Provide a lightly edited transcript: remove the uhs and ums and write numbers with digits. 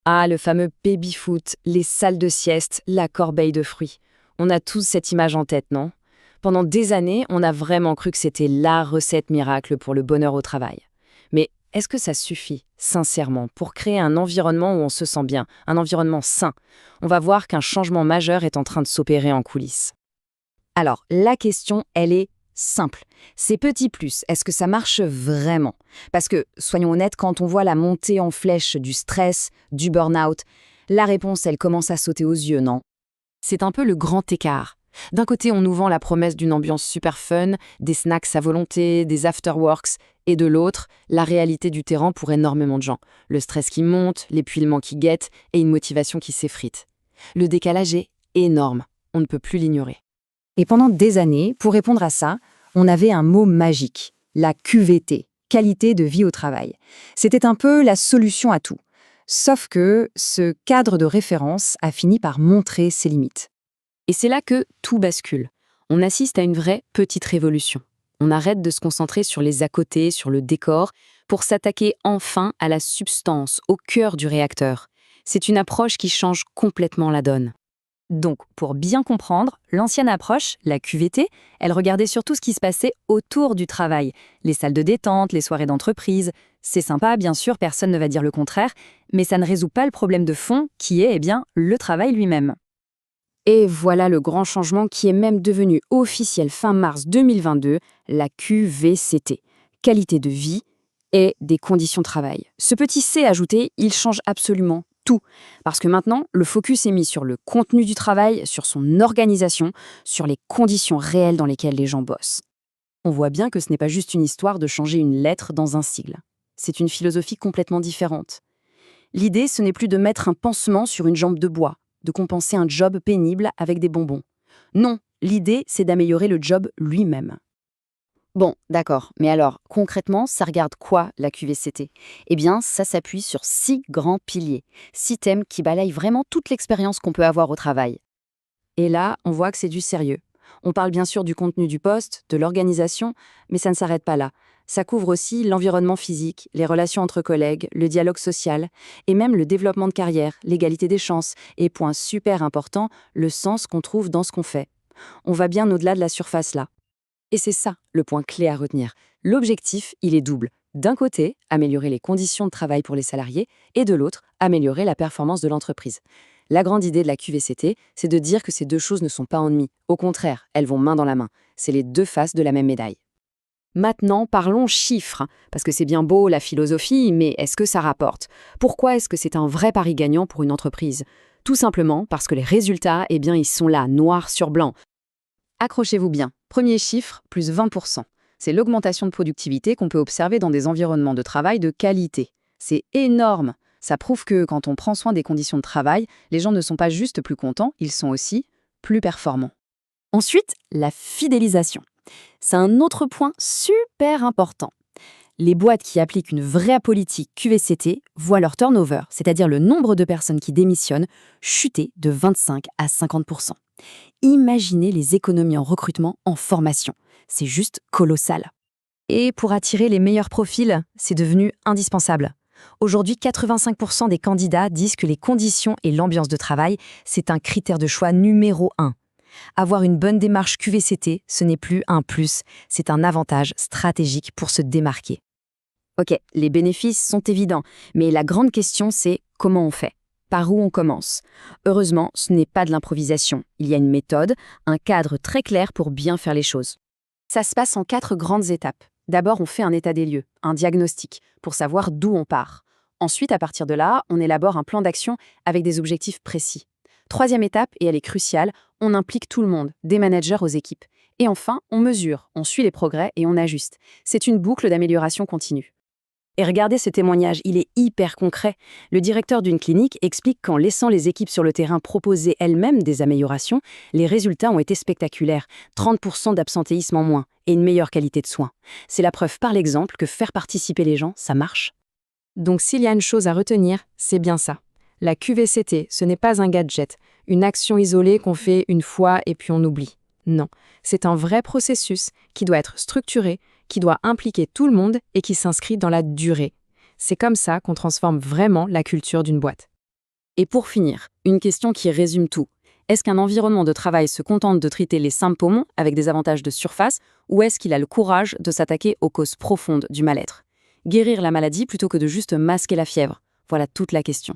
Ah, le fameux baby-foot, les salles de sieste, la corbeille de fruits. On a tous cette image en tête, non? Pendant des années, on a vraiment cru que c'était la recette miracle pour le bonheur au travail. Mais est-ce que ça suffit, sincèrement, pour créer un environnement où on se sent bien, un environnement sain? On va voir qu'un changement majeur est en train de s'opérer en coulisses. Alors, la question, elle est simple. Ces petits plus, est-ce que ça marche vraiment? Parce que, soyons honnêtes, quand on voit la montée en flèche du stress, du burn-out, la réponse, elle commence à sauter aux yeux, non? C'est un peu le grand écart. D'un côté, on nous vend la promesse d'une ambiance super fun, des snacks à volonté, des afterworks, et de l'autre, la réalité du terrain pour énormément de gens. Le stress qui monte, l'épuilement qui guette et une motivation qui s'effrite. Le décalage est énorme, on ne peut plus l'ignorer. Et pendant des années, pour répondre à ça, on avait un mot magique, la QVT, qualité de vie au travail. C'était un peu la solution à tout. Sauf que ce cadre de référence a fini par montrer ses limites. Et c'est là que tout bascule. On assiste à une vraie petite révolution. On arrête de se concentrer sur les à-côtés, sur le décor, pour s'attaquer enfin à la substance, au cœur du réacteur. C'est une approche qui change complètement la donne. Donc, pour bien comprendre, l'ancienne approche, la QVT, elle regardait surtout ce qui se passait autour du travail. Les salles de détente, les soirées d'entreprise. C'est sympa, bien sûr, personne ne va dire le contraire, mais ça ne résout pas le problème de fond qui est, le travail lui-même. Et voilà le grand changement qui est même devenu officiel fin mars 2022, la QVCT, qualité de vie et des conditions de travail. Ce petit C ajouté, il change absolument tout, parce que maintenant, le focus est mis sur le contenu du travail, sur son organisation, sur les conditions réelles dans lesquelles les gens bossent. On voit bien que ce n'est pas juste une histoire de changer une lettre dans un sigle. C'est une philosophie complètement différente. L'idée, ce n'est plus de mettre un pansement sur une jambe de bois, de compenser un job pénible avec des bonbons. Non, l'idée, c'est d'améliorer le job lui-même. Bon, d'accord, mais alors, concrètement, ça regarde quoi, la QVCT? Eh bien, ça s'appuie sur 6 grands piliers, 6 thèmes qui balayent vraiment toute l'expérience qu'on peut avoir au travail. Et là, on voit que c'est du sérieux. On parle bien sûr du contenu du poste, de l'organisation, mais ça ne s'arrête pas là. Ça couvre aussi l'environnement physique, les relations entre collègues, le dialogue social, et même le développement de carrière, l'égalité des chances, et point super important, le sens qu'on trouve dans ce qu'on fait. On va bien au-delà de la surface là. Et c'est ça, le point clé à retenir. L'objectif, il est double. D'un côté, améliorer les conditions de travail pour les salariés, et de l'autre, améliorer la performance de l'entreprise. La grande idée de la QVCT, c'est de dire que ces deux choses ne sont pas ennemies. Au contraire, elles vont main dans la main. C'est les deux faces de la même médaille. Maintenant, parlons chiffres, parce que c'est bien beau la philosophie, mais est-ce que ça rapporte? Pourquoi est-ce que c'est un vrai pari gagnant pour une entreprise? Tout simplement parce que les résultats, ils sont là, noir sur blanc. Accrochez-vous bien. Premier chiffre, plus 20%. C'est l'augmentation de productivité qu'on peut observer dans des environnements de travail de qualité. C'est énorme. Ça prouve que quand on prend soin des conditions de travail, les gens ne sont pas juste plus contents, ils sont aussi plus performants. Ensuite, la fidélisation. C'est un autre point super important. Les boîtes qui appliquent une vraie politique QVCT voient leur turnover, c'est-à-dire le nombre de personnes qui démissionnent, chuter de 25 à 50%. Imaginez les économies en recrutement, en formation. C'est juste colossal. Et pour attirer les meilleurs profils, c'est devenu indispensable. Aujourd'hui, 85% des candidats disent que les conditions et l'ambiance de travail, c'est un critère de choix numéro 1. Avoir une bonne démarche QVCT, ce n'est plus un plus, c'est un avantage stratégique pour se démarquer. Ok, les bénéfices sont évidents, mais la grande question c'est comment on fait? Par où on commence? Heureusement, ce n'est pas de l'improvisation. Il y a une méthode, un cadre très clair pour bien faire les choses. Ça se passe en 4 grandes étapes. D'abord, on fait un état des lieux, un diagnostic, pour savoir d'où on part. Ensuite, à partir de là, on élabore un plan d'action avec des objectifs précis. Troisième étape, et elle est cruciale, on implique tout le monde, des managers aux équipes. Et enfin, on mesure, on suit les progrès et on ajuste. C'est une boucle d'amélioration continue. Et regardez ce témoignage, il est hyper concret. Le directeur d'une clinique explique qu'en laissant les équipes sur le terrain proposer elles-mêmes des améliorations, les résultats ont été spectaculaires. 30% d'absentéisme en moins et une meilleure qualité de soins. C'est la preuve par l'exemple que faire participer les gens, ça marche. Donc s'il y a une chose à retenir, c'est bien ça. La QVCT, ce n'est pas un gadget, une action isolée qu'on fait une fois et puis on oublie. Non, c'est un vrai processus qui doit être structuré, qui doit impliquer tout le monde et qui s'inscrit dans la durée. C'est comme ça qu'on transforme vraiment la culture d'une boîte. Et pour finir, une question qui résume tout. Est-ce qu'un environnement de travail se contente de traiter les symptômes avec des avantages de surface, ou est-ce qu'il a le courage de s'attaquer aux causes profondes du mal-être? Guérir la maladie plutôt que de juste masquer la fièvre, voilà toute la question.